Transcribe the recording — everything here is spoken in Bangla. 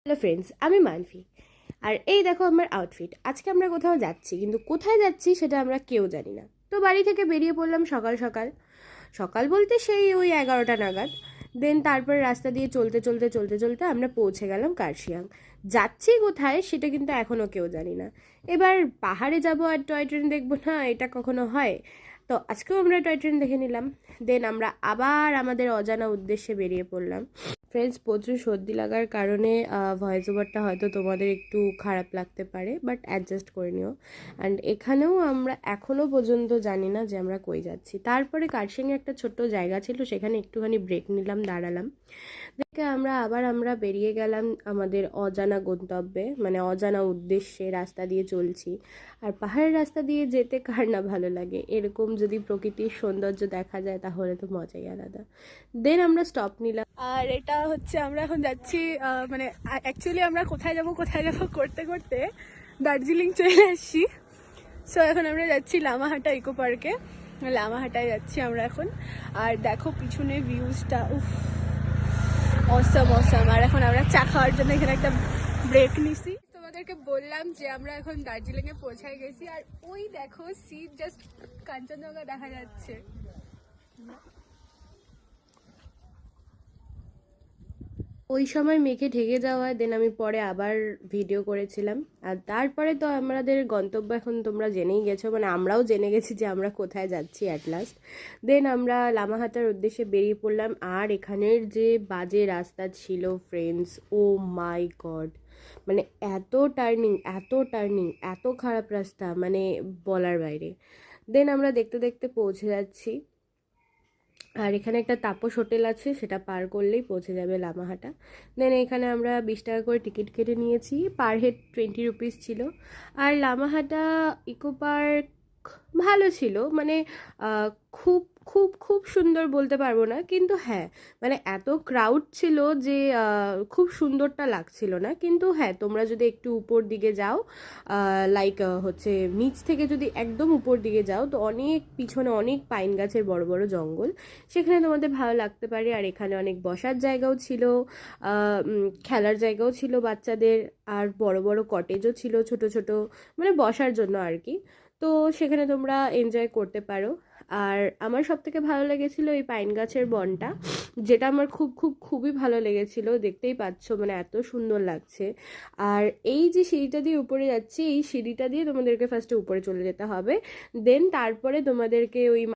হ্যালো ফ্রেন্ডস, আমি মানফি। আর এই দেখো আমার আউটফিট। আজকে আমরা কোথাও যাচ্ছি, কিন্তু কোথায় যাচ্ছি সেটা আমরা কেউ জানি না। তো বাড়ি থেকে বেরিয়ে পড়লাম সকাল সকাল। সকাল বলতে সেই ওই 11টা নাগাদ। দেন তারপর রাস্তা দিয়ে চলতে চলতে চলতে চলতে আমরা পৌঁছে গেলাম কার্শিয়াং। যাচ্ছি কোথায় সেটা কিন্তু এখনও কেউ জানি না। এবার পাহাড়ে যাব আর টয় ট্রেন দেখবো না, এটা কখনো হয়? তো আজকেও আমরা টয় ট্রেন দেখে নিলাম। দেন আমরা আবার আমাদের অজানা উদ্দেশ্যে বেরিয়ে পড়লাম। ফ্রেন্ডস, প্রচুর সর্দি লাগার কারণে ভয়েস ওভারটা হয়তো তোমাদের একটু খারাপ লাগতে পারে, বাট অ্যাডজাস্ট করে নিও। অ্যান্ড এখানেও আমরা এখনও পর্যন্ত জানি না যে আমরা কই যাচ্ছি। তারপরে কার্শিয়াংয়ে একটা ছোট্ট জায়গা ছিল, সেখানে একটুখানি ব্রেক নিলাম, দাঁড়ালাম। দেখে আমরা বেরিয়ে গেলাম আমাদের অজানা গন্তব্যে, মানে অজানা উদ্দেশ্যে রাস্তা দিয়ে চলছি। আর পাহাড়ের রাস্তা দিয়ে যেতে কার না ভালো লাগে? এরকম যদি প্রকৃতির সৌন্দর্য দেখা যায় তাহলে তো মজাই আলাদা। দেন আমরা স্টপ নিলাম। আর এটা হচ্ছে আমরা এখন যাচ্ছি, মানে অ্যাকচুয়ালি আমরা কোথায় যাব করতে করতে দার্জিলিং চলে আসছি। সো এখন আমরা যাচ্ছি লামাহাটা ইকো পার্কে। লামাহাটায় যাচ্ছি আমরা এখন। আর দেখো পিছনে ভিউজটা, উফ, অসম অসম। আর এখন আমরা চা খাওয়ার জন্য এখানে একটা ব্রেক নিছি। তোমাদেরকে বললাম যে আমরা এখন দার্জিলিংয়ে পৌঁছায় গেছি। আর ওই দেখো সিট, জাস্ট কাঞ্চনজঙ্ঘা দেখা যাচ্ছে। ওই সময় মেঘে ঢেকে যাওয়ায় দেন আমি পরে আবার ভিডিও করেছিলাম। আর তারপরে তো আমাদের গন্তব্য এখন তোমরা জেনেই গেছো, মানে আমরাও জেনে গেছি যে আমরা কোথায় যাচ্ছি অ্যাট লাস্ট। দেন আমরা লামাহাটার উদ্দেশ্যে বেরিয়ে পড়লাম। আর এখানের যে বাজে রাস্তা ছিল ফ্রেন্ডস, ও মাই গড, মানে এত টার্নিং এত খারাপ রাস্তা, মানে বলার বাইরে। দেন আমরা দেখতে দেখতে পৌঁছে যাচ্ছি। আর এখানে একটা তাপস হোটেল আছে, সেটা পার করলেই পৌঁছে যাবে লামাহাটা। দেন এখানে আমরা 20 টাকা করে টিকিট কেটে নিয়েছি, পার হেড 20 রুপিস ছিল। আর লামাহাটা ইকো পার্ক ভালো ছিল, মানে আহ, খুব খুব খুব সুন্দর বলতে পারবো না, কিন্তু হ্যাঁ, মানে এত ক্রাউড ছিল যে খুব সুন্দরটা লাগছিল না। কিন্তু হ্যাঁ, তোমরা যদি একটু উপর দিকে যাও, লাইক হচ্ছে নিচ থেকে যদি একদম উপর দিকে যাও, তো অনেক পিছনে অনেক পাইন গাছের বড় বড় জঙ্গল, সেখানে তোমাদের ভালো লাগতে পারে। আর এখানে অনেক বসার জায়গাও ছিল, খেলার জায়গাও ছিল বাচ্চাদের। আর বড় বড় কটেজও ছিল, ছোট ছোট, মানে বসার জন্য আর কি। তো সেখানে তোমরা এনজয় করতে পারো। আর আমার সব থেকে ভালো লেগেছিল এই পাইন গাছের বনটা, যেটা আমার খুবই ভালো লেগেছিল। দেখতেই পাচ্ছ, মানে এত সুন্দর লাগছে। আর এই যে সিঁড়িটা দিয়ে উপরে যাচ্ছি, এই সিঁড়িটা দিয়ে তোমাদেরকে ফার্স্টে উপরে চলে যেতে হবে। দেন তারপরে তোমাদেরকে ওই